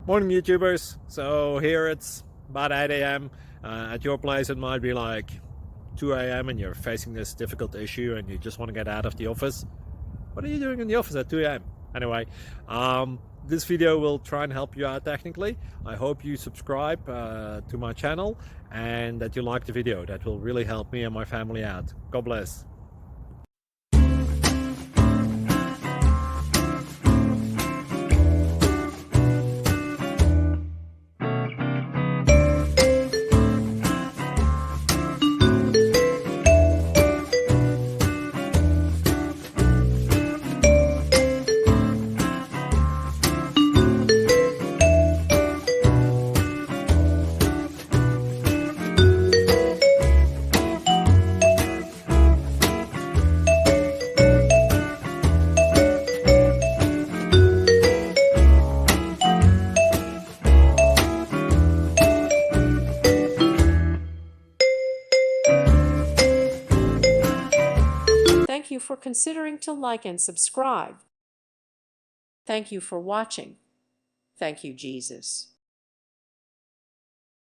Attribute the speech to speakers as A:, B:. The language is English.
A: Morning, YouTubers. So here it's about 8 a.m. At your place, it might be like 2 a.m. and you're facing this difficult issue and you just want to get out of the office. What are you doing in the office at 2 a.m.? Anyway, this video will try and help you out technically. I hope you subscribe to my channel and that you like the video. That will really help me and my family out. God bless.
B: Thank you for considering to like and subscribe. Thank you for watching. Thank you, Jesus.